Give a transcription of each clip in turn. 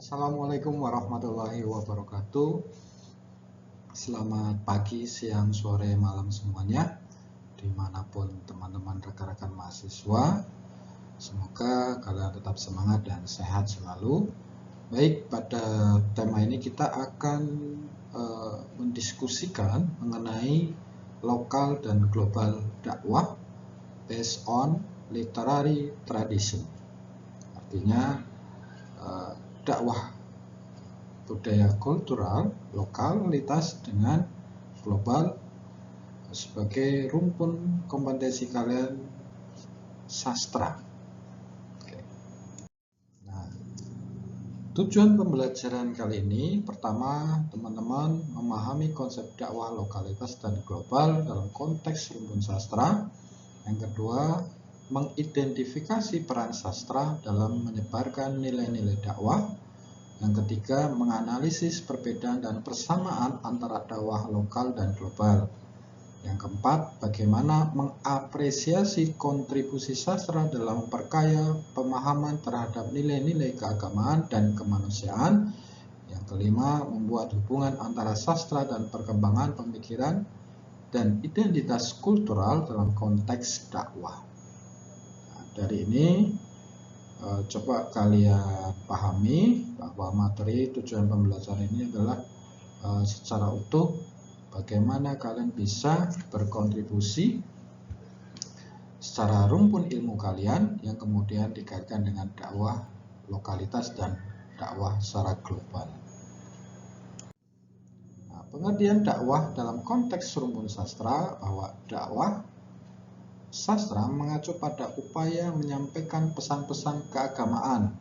Assalamualaikum warahmatullahi wabarakatuh. Selamat pagi, siang, sore, malam semuanya, dimanapun teman-teman rekan-rekan mahasiswa. Semoga kalian tetap semangat dan sehat selalu. Baik, pada tema ini kita akan mendiskusikan mengenai lokal dan global dakwah based on literary tradition. Artinya dakwah budaya kultural lokalitas dengan global sebagai rumpun kompetensi kalian sastra. Oke. Nah, tujuan pembelajaran kali ini pertama, teman-teman memahami konsep dakwah lokalitas dan global dalam konteks rumpun sastra. Yang kedua, mengidentifikasi peran sastra dalam menyebarkan nilai-nilai dakwah. Yang ketiga, menganalisis perbedaan dan persamaan antara dakwah lokal dan global. Yang keempat, bagaimana mengapresiasi kontribusi sastra dalam memperkaya pemahaman terhadap nilai-nilai keagamaan dan kemanusiaan. Yang kelima, membuat hubungan antara sastra dan perkembangan pemikiran dan identitas kultural dalam konteks dakwah. Nah, dari ini coba kalian pahami bahwa materi tujuan pembelajaran ini adalah secara utuh bagaimana kalian bisa berkontribusi secara rumpun ilmu kalian yang kemudian dikaitkan dengan dakwah lokalitas dan dakwah secara global. Nah, pengertian dakwah dalam konteks rumpun sastra bahwa dakwah sastra mengacu pada upaya menyampaikan pesan-pesan keagamaan,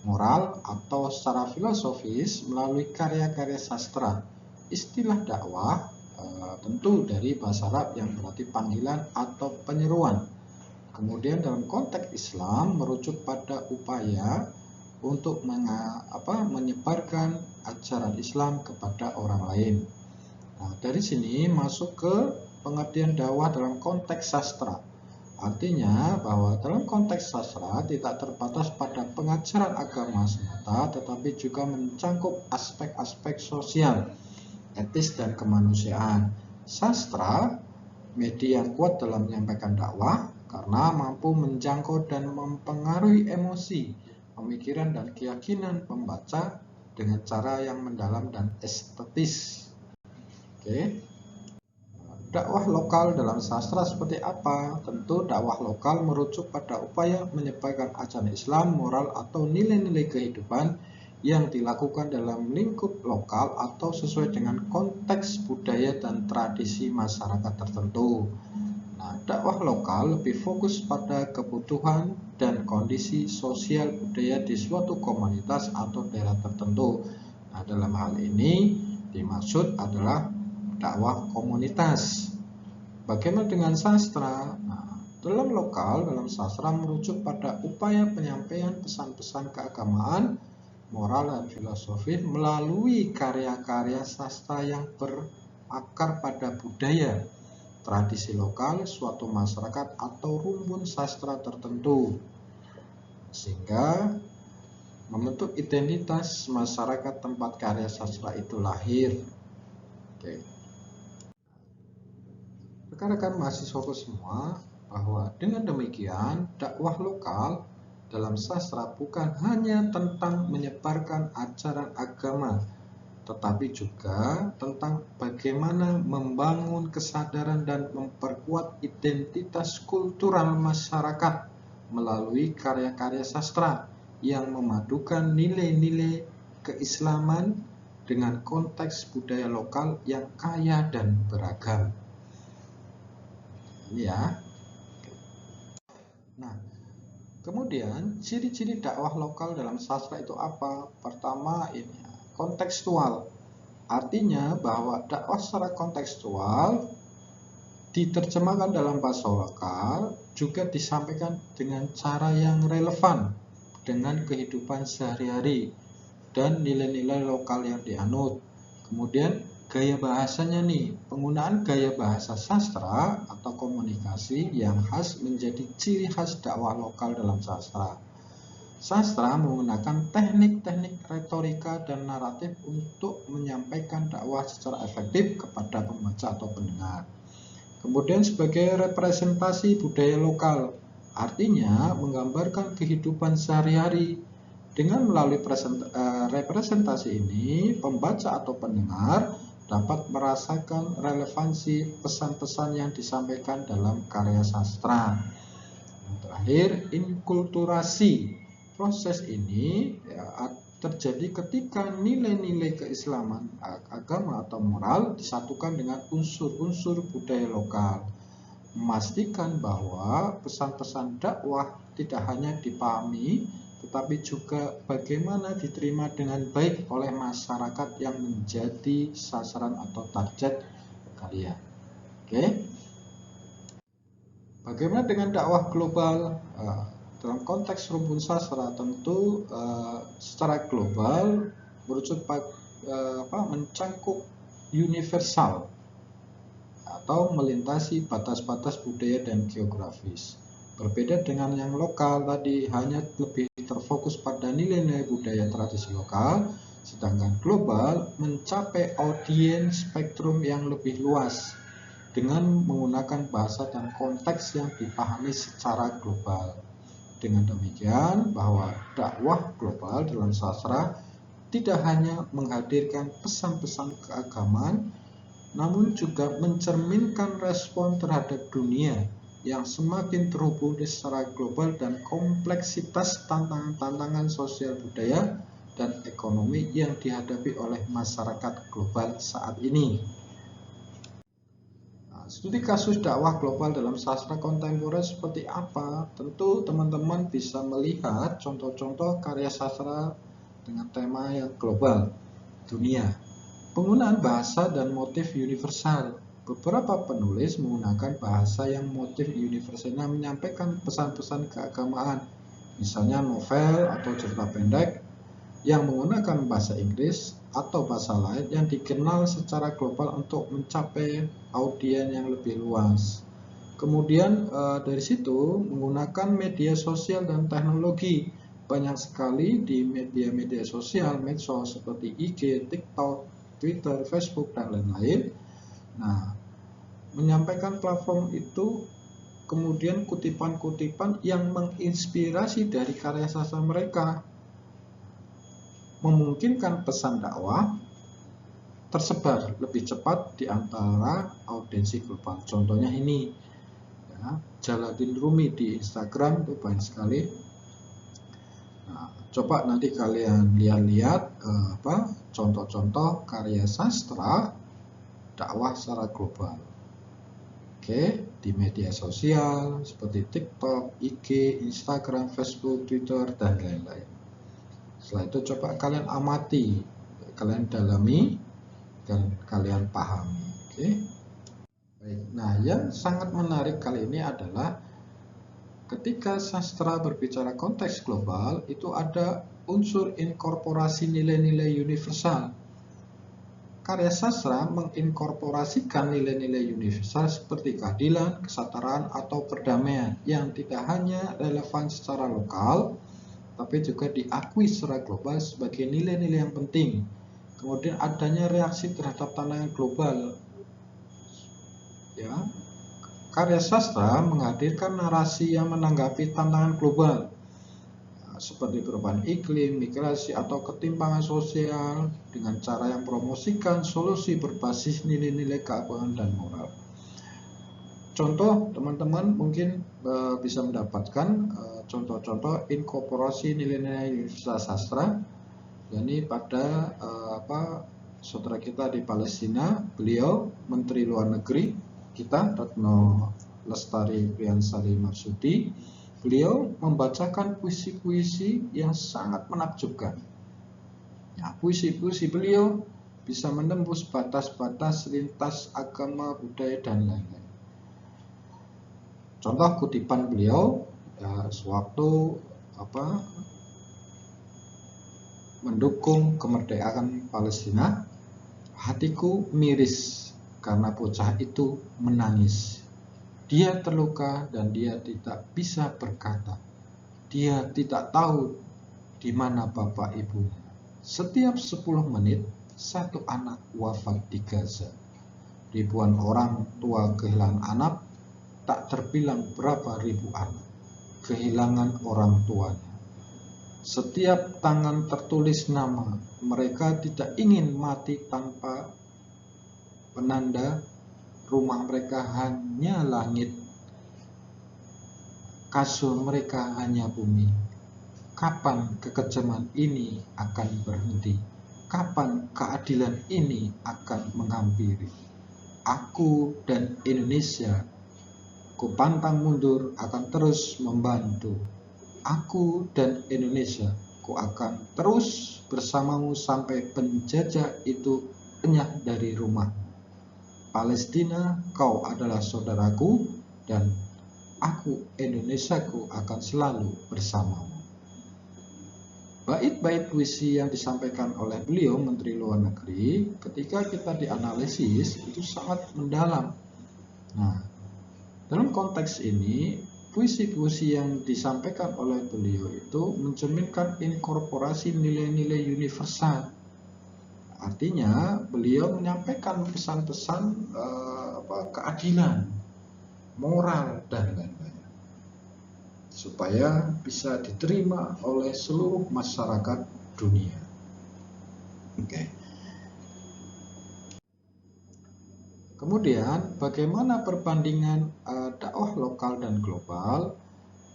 moral, atau secara filosofis melalui karya-karya sastra. Istilah dakwah tentu dari bahasa Arab yang berarti panggilan atau penyeruan. Kemudian dalam konteks Islam merujuk pada upaya untuk menyebarkan ajaran Islam kepada orang lain. Nah, dari sini masuk ke pengertian dakwah dalam konteks sastra. Artinya bahwa dalam konteks sastra tidak terbatas pada pengajaran agama semata, tetapi juga mencangkup aspek-aspek sosial, etis, dan kemanusiaan. Sastra media yang kuat dalam menyampaikan dakwah karena mampu menjangkau dan mempengaruhi emosi, pemikiran, dan keyakinan pembaca dengan cara yang mendalam dan estetis. Oke. Dakwah lokal dalam sastra seperti apa? Tentu dakwah lokal merujuk pada upaya menyebarkan ajaran Islam, moral, atau nilai-nilai kehidupan yang dilakukan dalam lingkup lokal atau sesuai dengan konteks budaya dan tradisi masyarakat tertentu. Nah, dakwah lokal lebih fokus pada kebutuhan dan kondisi sosial budaya di suatu komunitas atau daerah tertentu. Nah, dalam hal ini dimaksud adalah dakwah komunitas. Bagaimana dengan sastra? Nah, dalam lokal, dalam sastra merujuk pada upaya penyampaian pesan-pesan keagamaan, moral, dan filosofis melalui karya-karya sastra yang berakar pada budaya, tradisi lokal, suatu masyarakat, atau rumpun sastra tertentu, sehingga membentuk identitas masyarakat tempat karya sastra itu lahir. Oke. Rekan-rekan mahasiswaku semua, bahwa dengan demikian dakwah lokal dalam sastra bukan hanya tentang menyebarkan ajaran agama, tetapi juga tentang bagaimana membangun kesadaran dan memperkuat identitas kultural masyarakat melalui karya-karya sastra yang memadukan nilai-nilai keislaman dengan konteks budaya lokal yang kaya dan beragam. Ya. Nah, kemudian ciri-ciri dakwah lokal dalam sastra itu apa? Pertama, ini kontekstual. Artinya bahwa dakwah secara kontekstual diterjemahkan dalam bahasa lokal juga disampaikan dengan cara yang relevan dengan kehidupan sehari-hari dan nilai-nilai lokal yang dianut. Kemudian gaya bahasanya nih, penggunaan gaya bahasa sastra atau komunikasi yang khas menjadi ciri khas dakwah lokal dalam sastra. Sastra menggunakan teknik-teknik retorika dan naratif untuk menyampaikan dakwah secara efektif kepada pembaca atau pendengar. Kemudian sebagai representasi budaya lokal, artinya menggambarkan kehidupan sehari-hari. Dengan melalui representasi ini, pembaca atau pendengar dapat merasakan relevansi pesan-pesan yang disampaikan dalam karya sastra. Yang terakhir, inkulturasi. Proses ini terjadi ketika nilai-nilai keislaman, agama atau moral disatukan dengan unsur-unsur budaya lokal, memastikan bahwa pesan-pesan dakwah tidak hanya dipahami, tetapi juga bagaimana diterima dengan baik oleh masyarakat yang menjadi sasaran atau target kalian. Oke. Bagaimana dengan dakwah global? Dalam konteks rumpun sastra tentu secara global merujuk mencangkup universal atau melintasi batas-batas budaya dan geografis. Berbeda dengan yang lokal tadi, hanya lebih terfokus pada nilai-nilai budaya tradisi lokal, sedangkan global mencapai audiens spektrum yang lebih luas dengan menggunakan bahasa dan konteks yang dipahami secara global. Dengan demikian, bahwa dakwah global dalam sastra tidak hanya menghadirkan pesan-pesan keagamaan, namun juga mencerminkan respon terhadap dunia yang semakin terhubung secara global dan kompleksitas tantangan-tantangan sosial budaya dan ekonomi yang dihadapi oleh masyarakat global saat ini. Studi kasus dakwah global dalam sastra kontemporer seperti apa? Tentu teman-teman bisa melihat contoh-contoh karya sastra dengan tema yang global, dunia. Penggunaan bahasa dan motif universal. Beberapa penulis menggunakan bahasa yang motif universal menyampaikan pesan-pesan keagamaan, misalnya novel atau cerita pendek yang menggunakan bahasa Inggris atau bahasa lain yang dikenal secara global untuk mencapai audiens yang lebih luas. Kemudian dari situ menggunakan media sosial dan teknologi. Banyak sekali di media-media sosial, medsos seperti IG, TikTok, Twitter, Facebook, dan lain-lain. Nah, menyampaikan platform itu, kemudian kutipan-kutipan yang menginspirasi dari karya sastra mereka, memungkinkan pesan dakwah tersebar lebih cepat di antara audiensi global. Contohnya ini, ya, Jalaluddin Rumi di Instagram itu banyak sekali. Nah, coba nanti kalian lihat-lihat contoh-contoh karya sastra dakwah secara global. Oke, di media sosial seperti TikTok, IG, Instagram, Facebook, Twitter, dan lain-lain. Setelah itu coba kalian amati, kalian dalami, dan kalian pahami. Oke. Baik. Nah, yang sangat menarik kali ini adalah ketika sastra berbicara konteks global, itu ada unsur inkorporasi nilai-nilai universal. Karya sastra menginkorporasikan nilai-nilai universal seperti keadilan, kesetaraan, atau perdamaian yang tidak hanya relevan secara lokal, tapi juga diakui secara global sebagai nilai-nilai yang penting. Kemudian adanya reaksi terhadap tantangan global. Ya, karya sastra menghadirkan narasi yang menanggapi tantangan global, seperti perubahan iklim, migrasi, atau ketimpangan sosial dengan cara yang promosikan solusi berbasis nilai-nilai keagamaan dan moral. Contoh, teman-teman mungkin bisa mendapatkan contoh-contoh inkorporasi nilai-nilai universal sastra. Jadi pada saudara kita di Palestina, beliau Menteri Luar Negeri kita, Retno Lestari Priyansari Marsudi, beliau membacakan puisi-puisi yang sangat menakjubkan. Ya, puisi-puisi beliau bisa menembus batas-batas lintas agama, budaya, dan lain-lain. Contoh kutipan beliau sewaktu mendukung kemerdekaan Palestina, hatiku miris karena bocah itu menangis. Dia terluka dan dia tidak bisa berkata. Dia tidak tahu di mana bapak ibunya. Setiap 10 menit, satu anak wafat di Gaza. Ribuan orang tua kehilangan anak, tak terbilang berapa ribu anak kehilangan orang tuanya. Setiap tangan tertulis nama, mereka tidak ingin mati tanpa penanda. Rumah mereka hanya langit, kasur mereka hanya bumi. Kapan kekejaman ini akan berhenti? Kapan keadilan ini akan menghampiri? Aku dan Indonesia, ku pantang mundur, akan terus membantu. Aku dan Indonesia, ku akan terus bersamamu sampai penjajah itu enyah dari rumah. Palestina, kau adalah saudaraku, dan aku, Indonesiaku, akan selalu bersamamu. Bait-bait puisi yang disampaikan oleh beliau, Menteri Luar Negeri, ketika kita dianalisis, itu sangat mendalam. Nah, dalam konteks ini, puisi-puisi yang disampaikan oleh beliau itu mencerminkan inkorporasi nilai-nilai universal. Artinya, beliau menyampaikan pesan-pesan keadilan, moral, dan lain-lain, supaya bisa diterima oleh seluruh masyarakat dunia. Oke. Kemudian, bagaimana perbandingan dakwah lokal dan global,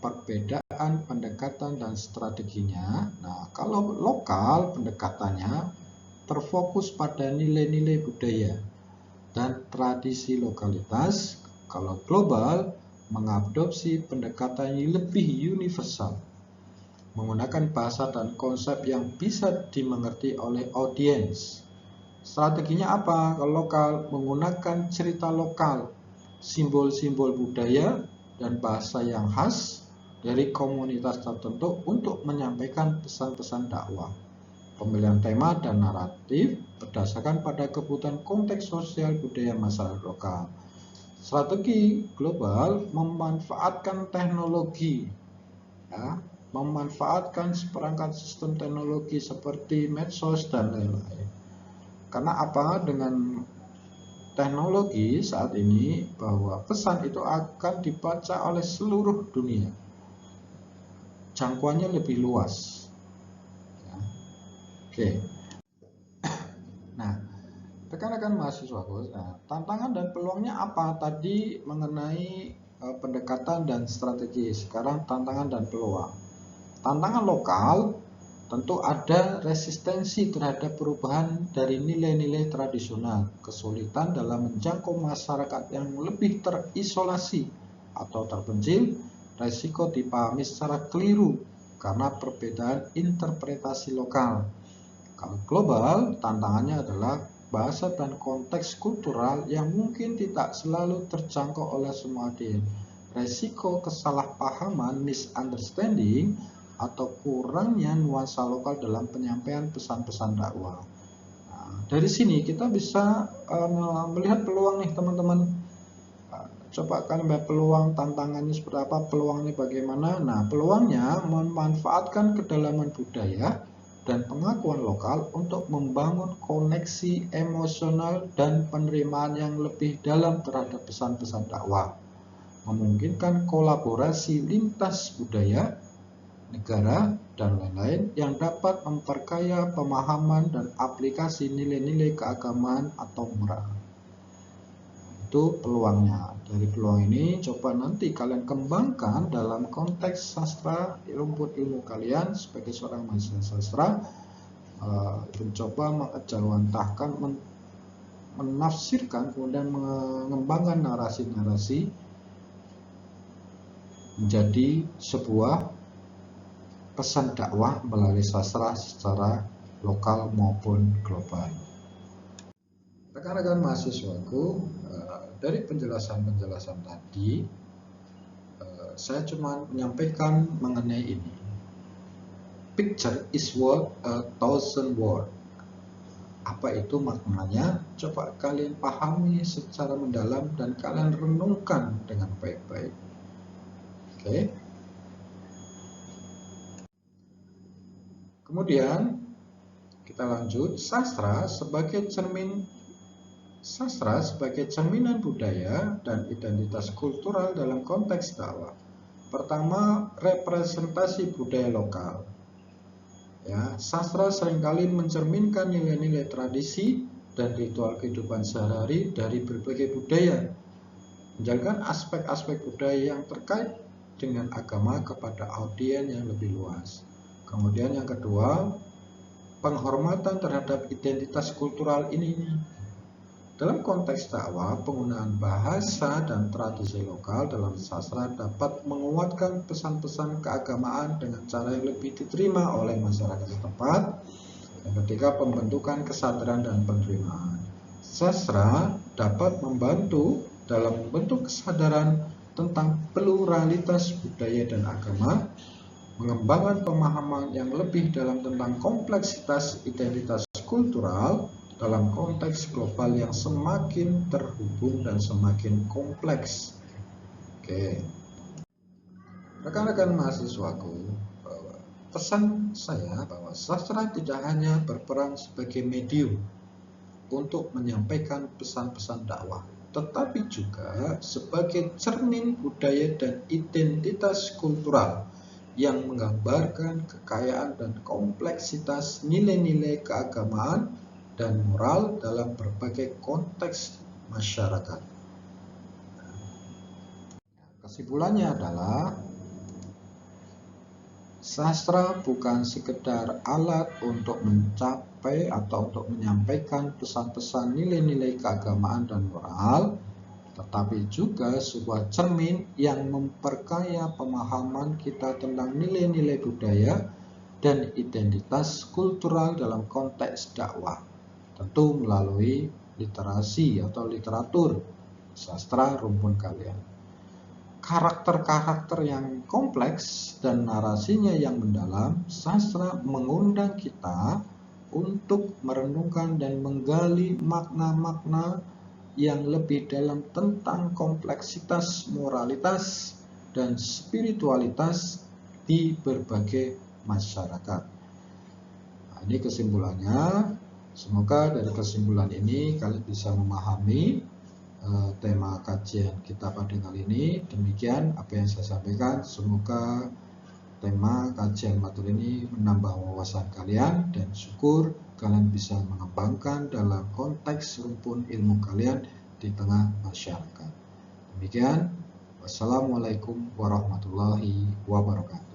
perbedaan pendekatan dan strateginya. Nah, kalau lokal pendekatannya terfokus pada nilai-nilai budaya dan tradisi lokalitas. Kalau global mengadopsi pendekatan yang lebih universal, menggunakan bahasa dan konsep yang bisa dimengerti oleh audiens. Strateginya apa? Kalau lokal menggunakan cerita lokal, simbol-simbol budaya dan bahasa yang khas dari komunitas tertentu untuk menyampaikan pesan-pesan dakwah. Pemilihan tema dan naratif berdasarkan pada kebutuhan konteks sosial budaya masyarakat lokal. Strategi global memanfaatkan teknologi, ya, memanfaatkan seperangkat sistem teknologi seperti medsos dan lain-lain. Karena apa? Dengan teknologi saat ini, bahwa pesan itu akan dibaca oleh seluruh dunia, jangkauannya lebih luas. Ya. Oke. Nah, rekan-rekan mahasiswa, tantangan dan peluangnya apa? Tadi mengenai pendekatan dan strategi. Sekarang tantangan dan peluang. Tantangan lokal tentu ada resistensi terhadap perubahan dari nilai-nilai tradisional, kesulitan dalam menjangkau masyarakat yang lebih terisolasi atau terpencil, resiko dipahami secara keliru karena perbedaan interpretasi lokal. Kalau global, tantangannya adalah bahasa dan konteks kultural yang mungkin tidak selalu terjangkau oleh semua audiens. Resiko kesalahpahaman, misunderstanding, atau kurangnya nuansa lokal dalam penyampaian pesan-pesan dakwah. Nah, dari sini kita bisa melihat peluang nih teman-teman. Coba kalian lihat peluang, tantangannya seperti apa, peluangnya bagaimana. Nah, peluangnya memanfaatkan kedalaman budaya dan pengakuan lokal untuk membangun koneksi emosional dan penerimaan yang lebih dalam terhadap pesan-pesan dakwah, memungkinkan kolaborasi lintas budaya, negara, dan lain-lain yang dapat memperkaya pemahaman dan aplikasi nilai-nilai keagamaan atau moral. Itu peluangnya. Dari peluang ini coba nanti kalian kembangkan dalam konteks sastra, rumput ilmu kalian sebagai seorang mahasiswa sastra, mencoba mengejawantahkan, menafsirkan, kemudian mengembangkan narasi-narasi menjadi sebuah pesan dakwah melalui sastra secara lokal maupun global. Rekan-rekan mahasiswaku, dari penjelasan-penjelasan tadi, saya cuma menyampaikan mengenai ini. Picture is worth a thousand words. Apa itu maknanya? Coba kalian pahami secara mendalam dan kalian renungkan dengan baik-baik. Oke. Kemudian kita lanjut, sastra sebagai cerminan budaya dan identitas kultural dalam konteks dakwah. Pertama, representasi budaya lokal. Ya, sastra seringkali mencerminkan nilai-nilai tradisi dan ritual kehidupan sehari-hari dari berbagai budaya, menjalankan aspek-aspek budaya yang terkait dengan agama kepada audiens yang lebih luas. Kemudian yang kedua, penghormatan terhadap identitas kultural ini. Dalam konteks dakwah, penggunaan bahasa dan tradisi lokal dalam sastra dapat menguatkan pesan-pesan keagamaan dengan cara yang lebih diterima oleh masyarakat setempat. Yang ketiga, pembentukan kesadaran dan penerimaan. Sastra dapat membantu dalam membentuk kesadaran tentang pluralitas budaya dan agama, mengembangkan pemahaman yang lebih dalam tentang kompleksitas identitas kultural dalam konteks global yang semakin terhubung dan semakin kompleks. Oke, rekan-rekan mahasiswaku, pesan saya bahwa sastra tidak hanya berperan sebagai medium untuk menyampaikan pesan-pesan dakwah, tetapi juga sebagai cermin budaya dan identitas kultural yang menggambarkan kekayaan dan kompleksitas nilai-nilai keagamaan dan moral dalam berbagai konteks masyarakat. Kesimpulannya adalah, sastra bukan sekedar alat untuk mencapai atau untuk menyampaikan pesan-pesan nilai-nilai keagamaan dan moral, tetapi juga sebuah cermin yang memperkaya pemahaman kita tentang nilai-nilai budaya dan identitas kultural dalam konteks dakwah, tentu melalui literasi atau literatur, sastra rumpun kalian. Karakter-karakter yang kompleks dan narasinya yang mendalam, sastra mengundang kita untuk merenungkan dan menggali makna-makna yang lebih dalam tentang kompleksitas moralitas dan spiritualitas di berbagai masyarakat. Nah, ini kesimpulannya. Semoga dari kesimpulan ini kalian bisa memahami tema kajian kita pada kali ini. Demikian apa yang saya sampaikan. Semoga tema kajian materi ini menambah wawasan kalian, dan syukur kalian bisa mengembangkan dalam konteks rumpun ilmu kalian di tengah masyarakat. Demikian, wassalamualaikum warahmatullahi wabarakatuh.